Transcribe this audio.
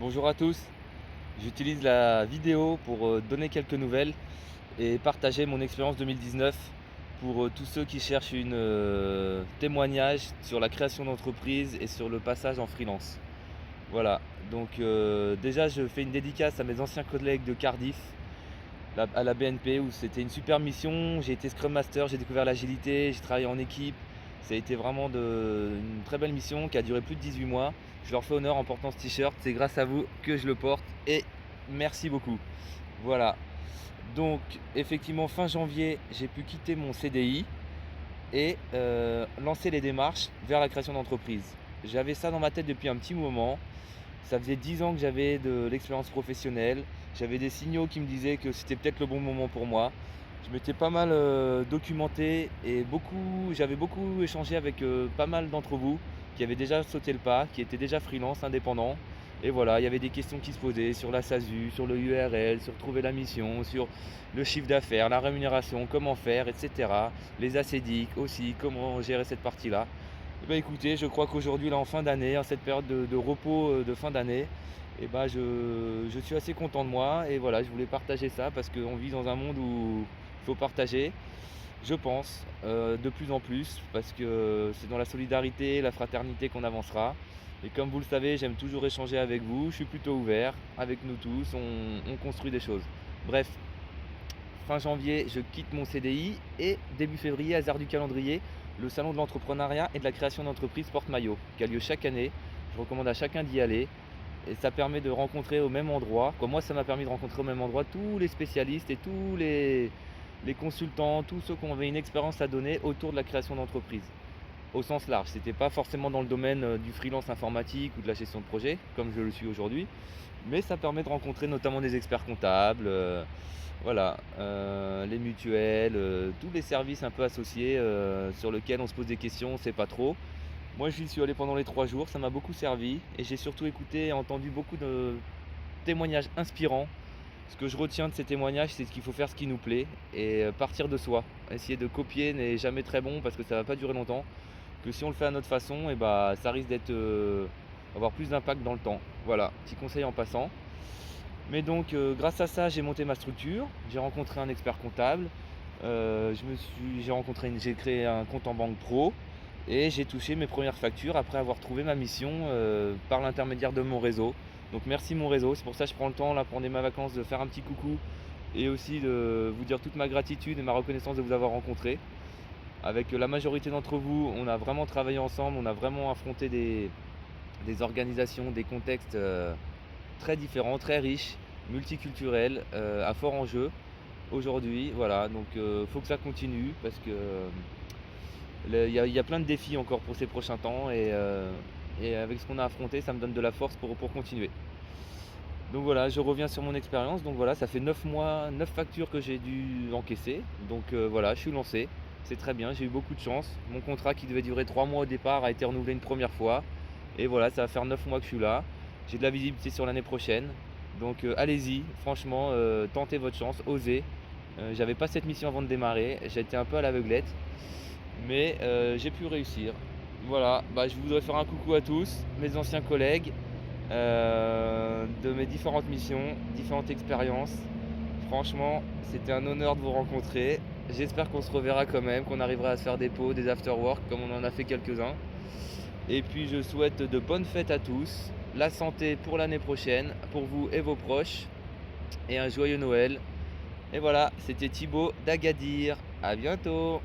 Bonjour à tous, j'utilise la vidéo pour donner quelques nouvelles et partager mon expérience 2019 pour tous ceux qui cherchent une témoignage sur la création d'entreprise et sur le passage en freelance. Voilà, donc déjà je fais une dédicace à mes anciens collègues de Cardiff, à la BNP, où c'était une super mission. J'ai été Scrum Master, j'ai découvert l'agilité, j'ai travaillé en équipe. Ça a été vraiment une très belle mission qui a duré plus de 18 mois. Je leur fais honneur en portant ce t-shirt. C'est grâce à vous que je le porte et merci beaucoup. Voilà. Donc effectivement fin janvier, j'ai pu quitter mon CDI et lancer les démarches vers la création d'entreprise. J'avais ça dans ma tête depuis un petit moment. Ça faisait 10 ans que j'avais de l'expérience professionnelle. J'avais des signaux qui me disaient que c'était peut-être le bon moment pour moi. Je m'étais pas mal documenté et j'avais beaucoup échangé avec pas mal d'entre vous qui avaient déjà sauté le pas, qui étaient déjà freelance, indépendants. Et voilà, il y avait des questions qui se posaient sur la SASU, sur le URL, sur trouver la mission, sur le chiffre d'affaires, la rémunération, comment faire, etc. Les ACDIC aussi, comment gérer cette partie-là. Eh ben, écoutez, je crois qu'aujourd'hui, là, en fin d'année, en cette période de repos de fin d'année, eh ben, je suis assez content de moi. Et voilà, je voulais partager ça parce qu'on vit dans un monde où il faut partager, je pense, de plus en plus, parce que c'est dans la solidarité, la fraternité qu'on avancera. Et comme vous le savez, j'aime toujours échanger avec vous, je suis plutôt ouvert, avec nous tous, on construit des choses. Bref, fin janvier, je quitte mon CDI et début février, hasard du calendrier, le salon de l'entrepreneuriat et de la création d'entreprise porte-maillot qui a lieu chaque année. Je recommande à chacun d'y aller et ça permet de rencontrer au même endroit. Comme moi, ça m'a permis de rencontrer au même endroit tous les spécialistes et tous les consultants, tous ceux qui avaient une expérience à donner autour de la création d'entreprise. Au sens large, c'était pas forcément dans le domaine du freelance informatique ou de la gestion de projet, comme je le suis aujourd'hui, mais ça permet de rencontrer notamment des experts comptables, voilà, les mutuelles, tous les services un peu associés sur lesquels on se pose des questions, on ne sait pas trop. Moi, j'y suis allé pendant les 3 jours, ça m'a beaucoup servi et j'ai surtout écouté et entendu beaucoup de témoignages inspirants. Ce que je retiens de ces témoignages, c'est qu'il faut faire ce qui nous plaît et partir de soi. Essayer de copier n'est jamais très bon parce que ça ne va pas durer longtemps. Que si on le fait à notre façon, et bah, ça risque avoir plus d'impact dans le temps. Voilà, petit conseil en passant. Mais donc, grâce à ça, j'ai monté ma structure. J'ai rencontré un expert comptable. J'ai créé un compte en banque pro et j'ai touché mes premières factures après avoir trouvé ma mission par l'intermédiaire de mon réseau. Donc merci mon réseau, c'est pour ça que je prends le temps là pendant mes vacances de faire un petit coucou et aussi de vous dire toute ma gratitude et ma reconnaissance de vous avoir rencontré. Avec la majorité d'entre vous, on a vraiment travaillé ensemble, on a vraiment affronté des organisations, des contextes très différents, très riches, multiculturels, à fort enjeu aujourd'hui. Voilà, donc faut que ça continue parce que il y a plein de défis encore pour ces prochains temps et avec ce qu'on a affronté, ça me donne de la force pour continuer. Donc voilà, je reviens sur mon expérience. Donc voilà, ça fait 9 mois, 9 factures que j'ai dû encaisser. Donc voilà, je suis lancé. C'est très bien, j'ai eu beaucoup de chance. Mon contrat qui devait durer 3 mois au départ a été renouvelé une première fois. Et voilà, ça va faire 9 mois que je suis là. J'ai de la visibilité sur l'année prochaine. Donc allez-y, franchement, tentez votre chance, osez. J'avais pas cette mission avant de démarrer, j'étais un peu à l'aveuglette, mais j'ai pu réussir. Voilà, bah, je voudrais faire un coucou à tous, mes anciens collègues, de mes différentes missions, différentes expériences. Franchement, c'était un honneur de vous rencontrer. J'espère qu'on se reverra quand même, qu'on arrivera à se faire des pots, des after-work comme on en a fait quelques-uns. Et puis je souhaite de bonnes fêtes à tous, la santé pour l'année prochaine, pour vous et vos proches, et un joyeux Noël. Et voilà, c'était Thibaut d'Agadir. À bientôt!